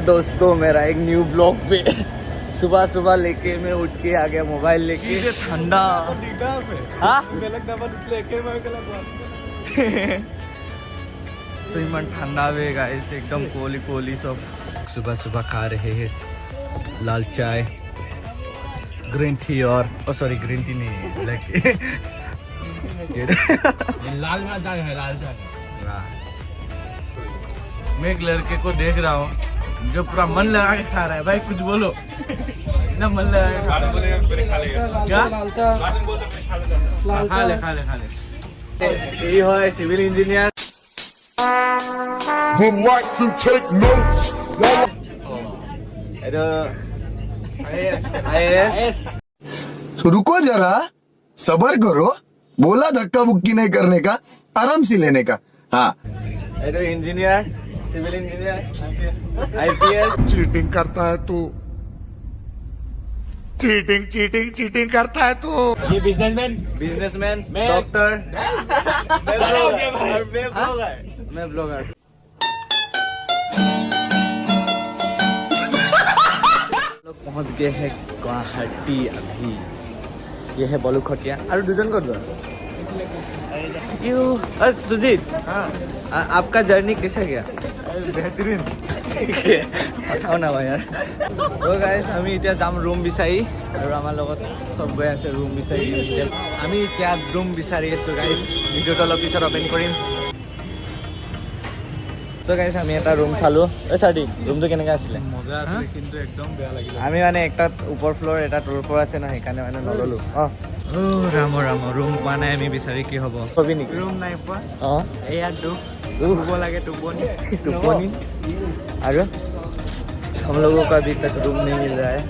दोस्तों मेरा एक न्यू ब्लॉग पे सुबह सुबह लेके मैं उठ के आ गया मोबाइल लेके ठंडा इमान ठंडा वे गाइस एकदम कोली कोली सब सुबह सुबह खा रहे हैं लाल चाय ग्रीन टी और सॉरी ग्रीन टी नहीं ब्लैक टी लाल चाय है लाल चाय। मैं एक लड़के को देख रहा हूँ जो पूरा मन लगा के खा रहा है। भाई कुछ बोलो ना, मन लगा के खा रहा है क्या? खा ले खा ले खा ले। ये है civil engineer would like to take notes. IAS तो रुको जरा, सबर करो। बोला धक्का बुक्की नहीं करने का, आराम से लेने का। हाँ engineer civil engineer IPS cheating करता है तू, चीटिंग चीटिंग चीटिंग करता है तू। ये बिजनेसमैन डॉक्टर मैं ब्लॉगर। लोग पहुंच गए हैं गुवाहाटी अभी। ये है बलू खटिया और दुजन को दो सुजीत। हाँ आपका जर्नी कैसा गया? बेहतरीन पठाओ ना भाई यार। तो गाइस আমি এতিয়া যাম ৰুম বিচাৰি আৰু আমাৰ লগত সব গৈ আছে ৰুম বিচাৰি। আমি এতিয়া ৰুম বিচাৰি আছো গাইস, ভিডিওটো অলপ পিছত ওপেন কৰিম। তো গাইস আমি এটা ৰুম চালো। সাদি ৰুমটো কেনেকা আছিলে? মজা আছিল কিন্তু একদম বেয়া লাগিল। আমি মানে একটা উপৰ ফ্লোৰ এটা তলৰ ফ্লোৰ আছে না, সেইকাৰণে মানে নললো। ৰাম ৰাম ৰুম পোৱা নাই আমি বিচাৰি, কি হ'ব? কবি নেকি? ৰুম নাই পোৱা। এয়া শুব লাগে টোপনি টোপনি। আৰু हम लोगों का अभी तक रूम नहीं मिल रहा है,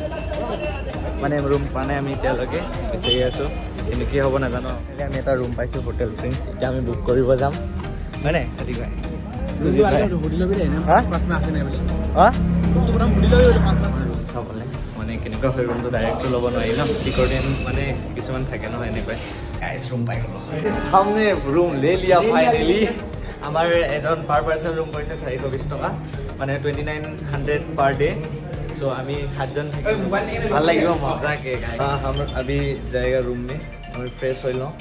মানে ৰুম পোৱা নাই আমি এতিয়ালৈকে বিচাৰি আছোঁ। কিন্তু কি হ'ব নাজানো। আমি এটা ৰুম পাইছোঁ হোটেল প্ৰিন্স, এতিয়া আমি বুক কৰিব যাম হয়নে? সাদি ভাই চাবলৈ মানে কেনেকুৱা হয় ৰুমটো ডাইৰেক্টটো ল'ব নোৱাৰি ন, চিকিউৰিটি মানে কিছুমান থাকে নহয় এনেকুৱাই। গাইছ ৰুম পাই গ'লো, সামনে ৰুম লে লিয়া ফাইনেলি। আমাৰ এজন পাৰ পাৰ্চন ৰুম কৰিছে 420 টকা, মানে 2900 पर डे। सो अभी 7 जन ভাল লাগিব মজাকে। हम अभी जाएगा रूम में, আমি ফ্রেশ হৈ লওঁ।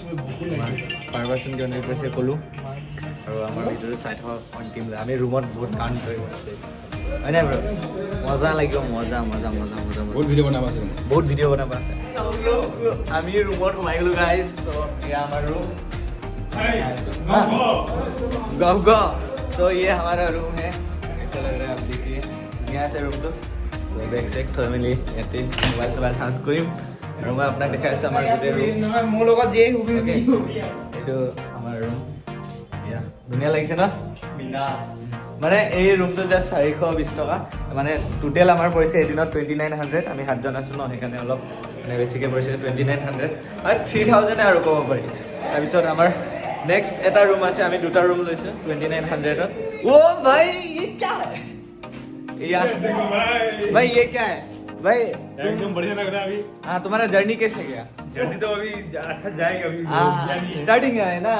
পাৰ পাৰ্চন কিমান কৈছে ক'লোঁ আৰু আমাৰ ভিডিঅ'টো চাই থকা অন্তিম। আমি ৰুমত বহুত কাম কৰিব আছে হয় নাই ব্ৰ? মজা লাগিব, মজা মজা মজা মজা বহুত ভিডিঅ' বনাব আছে। আমি ৰুমত সোমাই গ'লোঁ গাইজ। চ' এয়া আমাৰ ৰুম गो। तो ये हमारा रूम है, कैसा लग रहा है आप देखिए। यहाँ से रूम तो बैग सेक थोड़ी मिली याते मोबाइल सोबाइल चार्ज करिम আৰু মই আপোনাক দেখাই আছোঁ আমাৰ গোটেই ৰুম। মোৰ লগত যে হুবি এইটো আমাৰ ৰুম। ইয়া ধুনীয়া লাগিছে ন? মানে এই ৰুমটো জাষ্ট 420 টকা, মানে টোটেল আমাৰ পৰিছে এদিনত 2900। আমি 7 জন আছোঁ ন, সেইকাৰণে অলপ মানে বেছিকৈ পৰিছে 2900 আৰু 3000 আৰু ক'ব পাৰি। তাৰপিছত আমাৰ नेक्स्ट এটা रूम আছে, আমি দুটা रूम লৈছো 2900। ओ भाई ये क्या है यार? भाई ये क्या है भाई? एकदम बढ़िया लग रहा है अभी। हाँ तुम्हारा जर्नी कैसे गया? जल्दी तो अभी अच्छा जाएगा अभी। स्टार्टिंग है ना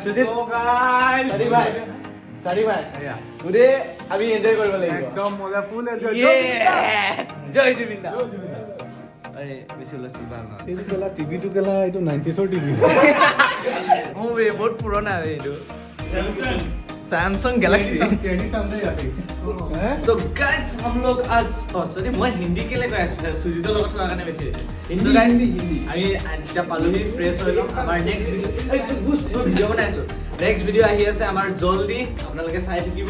सुजीत सारी भाई उदे अभी एंजॉय करबो লাগিব एकदम मजा फुल एंजॉय। जय जुबिंदा। अरे बेसी हुलস্থুল ভাল নহয়। এইটো কেলা টিভিটো কেলা এইটো 90s টিভি। ओ वे बहुत पुराना है ये। Samsung Galaxy. तो गाइस हम लोग आज सॉरी मैं हिंदी के लिए गाइस सुजीतो লগত থকা কাৰণে বেছি আছে হিন্দী গাইস। আমি আজটা পালোহি ফ্ৰেশ হৈ লম। আমাৰ নেক্সট ভিডিও ভিডিও বনাইছো, নেক্সট ভিডিও আহি আছে আমাৰ জলদি, আপোনালোকে চাই থাকিব।